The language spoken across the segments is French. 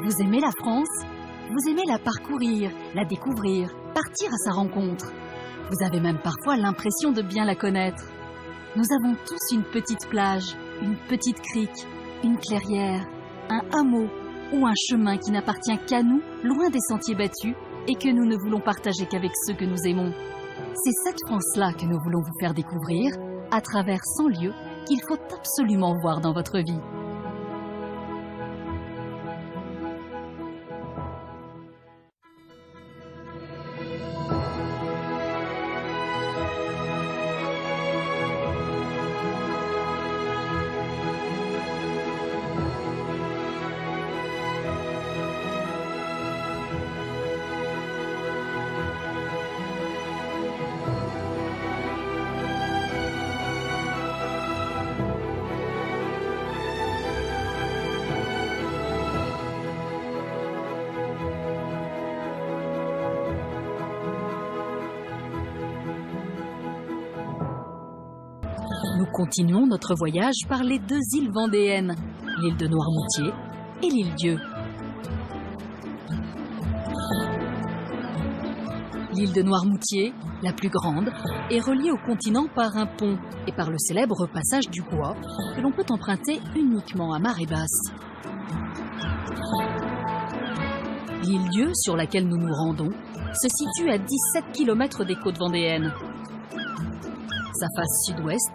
Vous aimez la France? Vous aimez la parcourir, la découvrir, partir à sa rencontre. Vous avez même parfois l'impression de bien la connaître. Nous avons tous une petite plage, une petite crique, une clairière, un hameau ou un chemin qui n'appartient qu'à nous, loin des sentiers battus, et que nous ne voulons partager qu'avec ceux que nous aimons. C'est cette France-là que nous voulons vous faire découvrir à travers 100 lieux qu'il faut absolument voir dans votre vie. Nous continuons notre voyage par les deux îles vendéennes, l'île de Noirmoutier et l'île Dieu. L'île de Noirmoutier, la plus grande, est reliée au continent par un pont et par le célèbre passage du Gois que l'on peut emprunter uniquement à marée basse. L'île Dieu, sur laquelle nous nous rendons, se situe à 17 km des côtes vendéennes. Sa face sud-ouest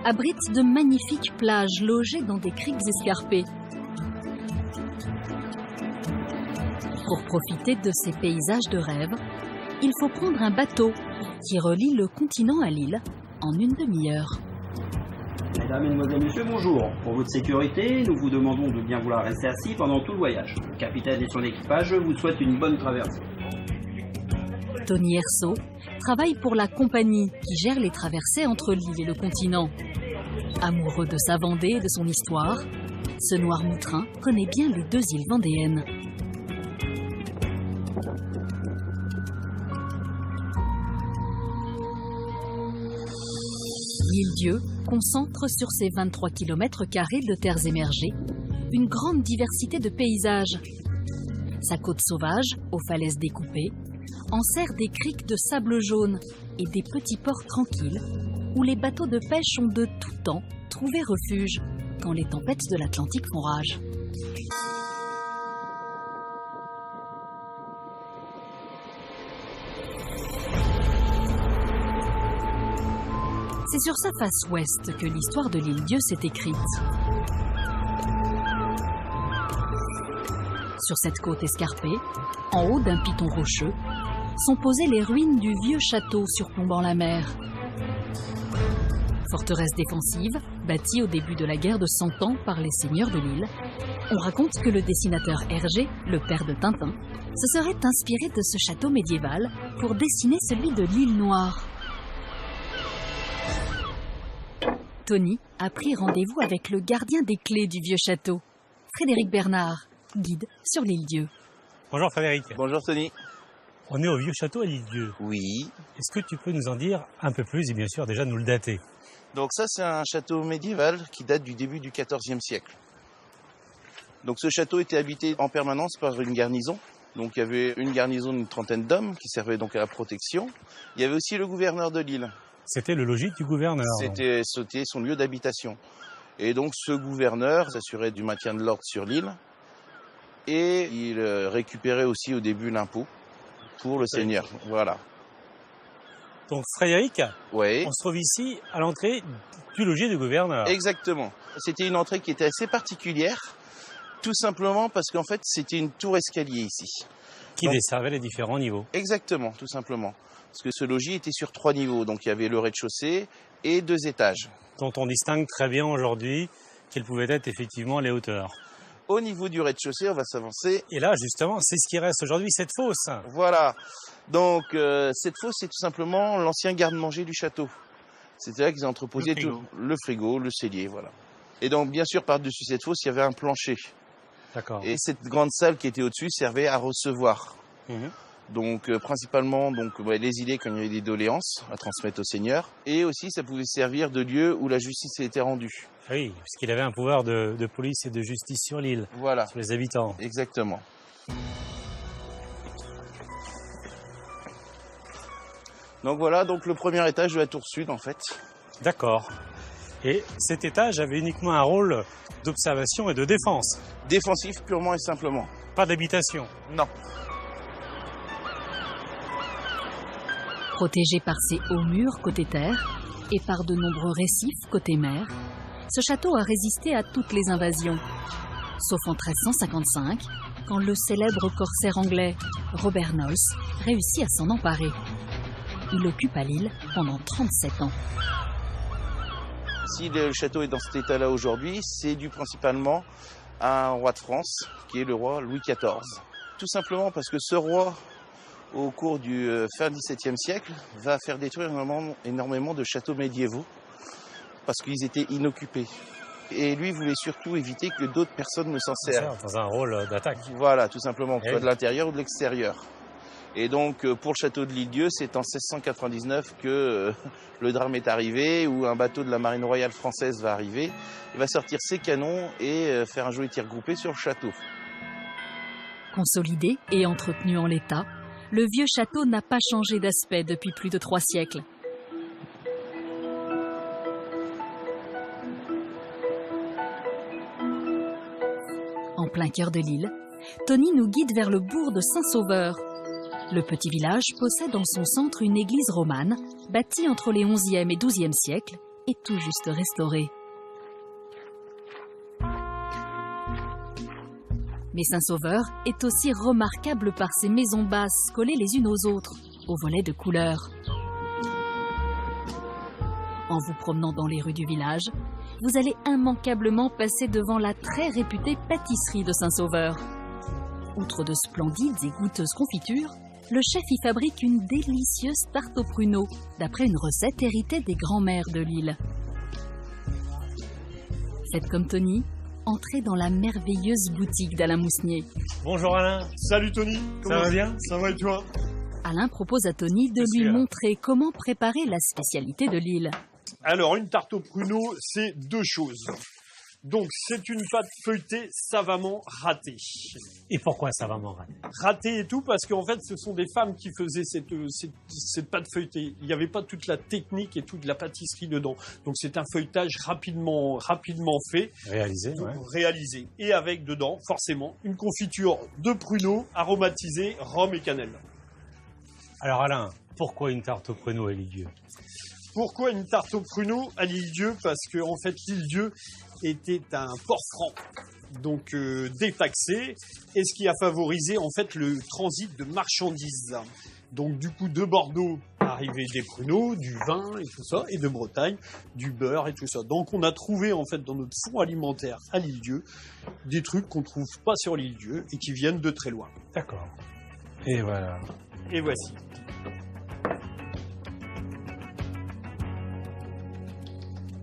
abrite de magnifiques plages logées dans des criques escarpées. Pour profiter de ces paysages de rêve, il faut prendre un bateau qui relie le continent à l'île en une demi-heure. Mesdames, Mesdemoiselles, Messieurs, bonjour. Pour votre sécurité, nous vous demandons de bien vouloir rester assis pendant tout le voyage. Le capitaine et son équipage vous souhaitent une bonne traversée. Tony Hersault travaille pour la compagnie qui gère les traversées entre l'île et le continent. Amoureux de sa Vendée et de son histoire, ce Noirmoutrin connaît bien les deux îles vendéennes. L'île Dieu concentre sur ses 23 km² de terres émergées une grande diversité de paysages. Sa côte sauvage, aux falaises découpées, enserre des criques de sable jaune et des petits ports tranquilles où les bateaux de pêche ont de tout temps trouvé refuge quand les tempêtes de l'Atlantique font rage. C'est sur sa face ouest que l'histoire de l'île Dieu s'est écrite. Sur cette côte escarpée, en haut d'un piton rocheux, sont posées les ruines du vieux château surplombant la mer. Forteresse défensive, bâtie au début de la guerre de 100 ans par les seigneurs de l'île, on raconte que le dessinateur Hergé, le père de Tintin, se serait inspiré de ce château médiéval pour dessiner celui de l'île Noire. Tony a pris rendez-vous avec le gardien des clés du vieux château, Frédéric Bernard, guide sur l'île Dieu. Bonjour Frédéric. Bonjour Tony. On est au vieux château à l'île Dieu. Oui. Est-ce que tu peux nous en dire un peu plus et bien sûr déjà nous le dater? Donc ça c'est un château médiéval qui date du début du XIVe siècle. Donc ce château était habité en permanence par une garnison. Donc il y avait une garnison d'une trentaine d'hommes qui servaient donc à la protection. Il y avait aussi le gouverneur de l'île. C'était le logis du gouverneur. C'était son lieu d'habitation. Et donc ce gouverneur s'assurait du maintien de l'ordre sur l'île. Et il récupérait aussi au début l'impôt pour le seigneur. Voilà. Donc Frédéric, oui. On se trouve ici à l'entrée du logis du gouverneur. Exactement. C'était une entrée qui était assez particulière, tout simplement parce qu'en fait c'était une tour escalier ici. Qui desservait les différents niveaux. Exactement, tout simplement. Parce que ce logis était sur 3 niveaux, donc il y avait le rez-de-chaussée et 2 étages. Dont on distingue très bien aujourd'hui quelles pouvaient être effectivement les hauteurs. Au niveau du rez-de-chaussée, on va s'avancer. Et là, justement, c'est ce qui reste aujourd'hui, cette fosse. Voilà. Donc, cette fosse, c'est tout simplement l'ancien garde-manger du château. C'était là qu'ils entreposaient tout le frigo, le cellier, voilà. Et donc, bien sûr, par-dessus cette fosse, il y avait un plancher. D'accord. Et cette grande salle qui était au-dessus servait à recevoir. Donc principalement les îlets quand il y avait des doléances à transmettre au seigneur. Et aussi ça pouvait servir de lieu où la justice était rendue. Oui, puisqu'il avait un pouvoir de police et de justice sur l'île, Voilà. sur les habitants. Exactement. Donc voilà, donc le premier étage de la tour sud en fait. D'accord. Et cet étage avait uniquement un rôle d'observation et de défense, Défensif purement et simplement. pas d'habitation. Non. Protégé par ses hauts murs côté terre et par de nombreux récifs côté mer, ce château a résisté à toutes les invasions. Sauf en 1355, quand le célèbre corsaire anglais Robert Knowles réussit à s'en emparer. Il occupe à l'île pendant 37 ans. Si le château est dans cet état-là aujourd'hui, c'est dû principalement à un roi de France, qui est le roi Louis XIV. Tout simplement parce que ce roi, au cours du fin XVIIe siècle, va faire détruire énormément de châteaux médiévaux, parce qu'ils étaient inoccupés. Et lui voulait surtout éviter que d'autres personnes ne s'en servent. Dans un rôle d'attaque. Voilà, tout simplement, que ce soit Oui. de l'intérieur ou de l'extérieur. Et donc, pour le château de l'Île-Dieu, c'est en 1699 que le drame est arrivé, où un bateau de la marine royale française va arriver. Il va sortir ses canons et faire un joli tir groupé sur le château. Consolidé et entretenu en l'état, le vieux château n'a pas changé d'aspect depuis plus de 3 siècles. En plein cœur de l'île, Tony nous guide vers le bourg de Saint-Sauveur. Le petit village possède en son centre une église romane, bâtie entre les 11e et 12e siècles et tout juste restaurée. Mais Saint-Sauveur est aussi remarquable par ses maisons basses collées les unes aux autres, aux volets de couleur. En vous promenant dans les rues du village, vous allez immanquablement passer devant la très réputée pâtisserie de Saint-Sauveur. Outre de splendides et goûteuses confitures, le chef y fabrique une délicieuse tarte aux pruneaux, d'après une recette héritée des grands-mères de l'île. Faites comme Tony, entrez dans la merveilleuse boutique d'Alain Mousnier. Bonjour Alain. Salut Tony, Ça va bien? Ça va et toi? Alain propose à Tony de lui montrer comment préparer la spécialité de l'île. Alors, une tarte aux pruneaux, c'est 2 choses. Donc, c'est une pâte feuilletée savamment ratée. Et pourquoi ça va m'en rater? Ratée et tout, parce qu'en fait, ce sont des femmes qui faisaient cette pâte feuilletée. Il n'y avait pas toute la technique et toute la pâtisserie dedans. Donc, c'est un feuilletage rapidement fait. Réalisé, Donc, ouais. réalisé. Et avec dedans, forcément, une confiture de pruneaux aromatisée, rhum et cannelle. Alors Alain, pourquoi une tarte aux pruneaux à l'Île-Dieu? Pourquoi une tarte aux pruneaux à l'Île-Dieu? Parce que en fait, l'Île-Dieu était un port franc, donc détaxé, et ce qui a favorisé en fait le transit de marchandises. Donc du coup, de Bordeaux arrivaient des pruneaux, du vin et tout ça, et de Bretagne, du beurre et tout ça. Donc on a trouvé en fait dans notre fonds alimentaire à l'Île-Dieu des trucs qu'on trouve pas sur l'Île-Dieu et qui viennent de très loin. D'accord. Et voilà. Et voici.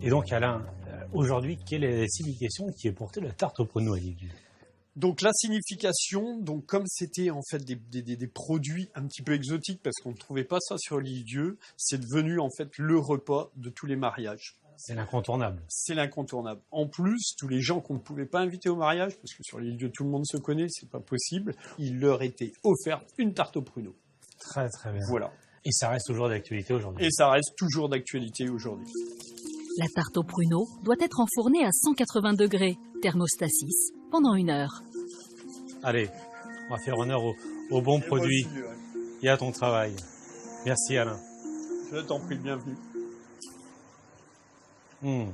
Et donc Alain, aujourd'hui, quelle est la signification qui est portée de la tarte aux pruneaux à l'Île-Dieu? Donc la signification, donc comme c'était en fait des produits un petit peu exotiques parce qu'on ne trouvait pas ça sur l'Île-Dieu, c'est devenu en fait le repas de tous les mariages. C'est l'incontournable. C'est l'incontournable. En plus, tous les gens qu'on ne pouvait pas inviter au mariage, parce que sur l'Île-Dieu tout le monde se connaît, c'est pas possible, il leur était offert une tarte aux pruneaux. Très très bien. Voilà. Et ça reste toujours d'actualité aujourd'hui. Et ça reste toujours d'actualité aujourd'hui. La tarte aux pruneaux doit être enfournée à 180 degrés, thermostat 6, pendant 1 heure. Allez, on va faire honneur au bon produit Moi aussi, ouais. et à ton travail. Merci Alain. Je t'en prie, bienvenue. Mmh.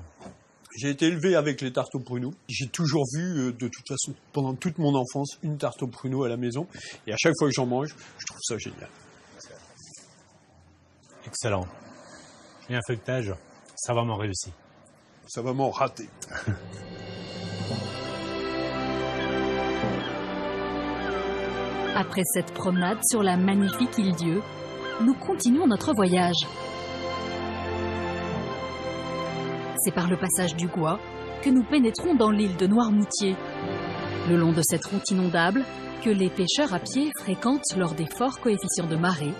J'ai été élevé avec les tartes aux pruneaux. J'ai toujours vu, de toute façon, pendant toute mon enfance, une tarte aux pruneaux à la maison. Et à chaque fois que j'en mange, je trouve ça génial. Excellent. Et un feuilletage, ça va m'en réussir. Ça va m'en rater. Après cette promenade sur la magnifique île-Dieu, nous continuons notre voyage. C'est par le passage du Gois que nous pénétrons dans l'île de Noirmoutier. Le long de cette route inondable, que les pêcheurs à pied fréquentent lors des forts coefficients de marée,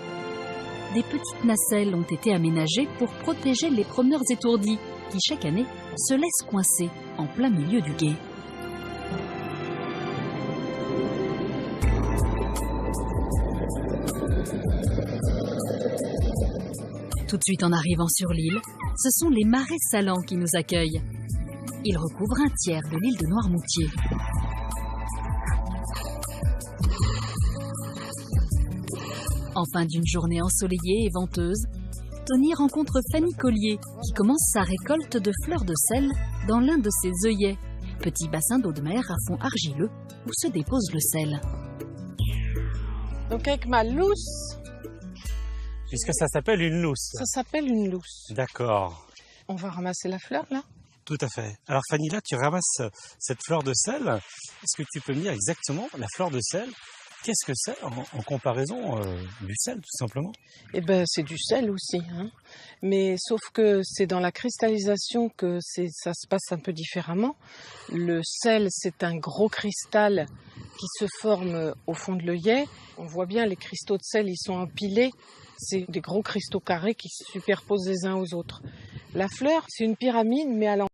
des petites nacelles ont été aménagées pour protéger les promeneurs étourdis qui, chaque année, se laissent coincer en plein milieu du gué. Tout de suite en arrivant sur l'île, ce sont les marais salants qui nous accueillent. Ils recouvrent un tiers de l'île de Noirmoutier. En fin d'une journée ensoleillée et venteuse, Tony rencontre Fanny Collier qui commence sa récolte de fleurs de sel dans l'un de ses œillets, petit bassin d'eau de mer à fond argileux où se dépose le sel. Donc avec ma lousse, Puisque ça s'appelle une lousse. ça s'appelle une lousse. D'accord. On va ramasser la fleur là. Tout à fait. Alors Fanny, là, tu ramasses cette fleur de sel. Est-ce que tu peux me dire exactement la fleur de sel? Qu'est-ce que c'est en comparaison du sel, tout simplement? Eh ben c'est du sel aussi, hein. Mais sauf que c'est dans la cristallisation que ça se passe un peu différemment. Le sel, c'est un gros cristal qui se forme au fond de l'œillet. On voit bien les cristaux de sel, ils sont empilés. C'est des gros cristaux carrés qui se superposent les uns aux autres. La fleur, c'est une pyramide, mais à l'envers.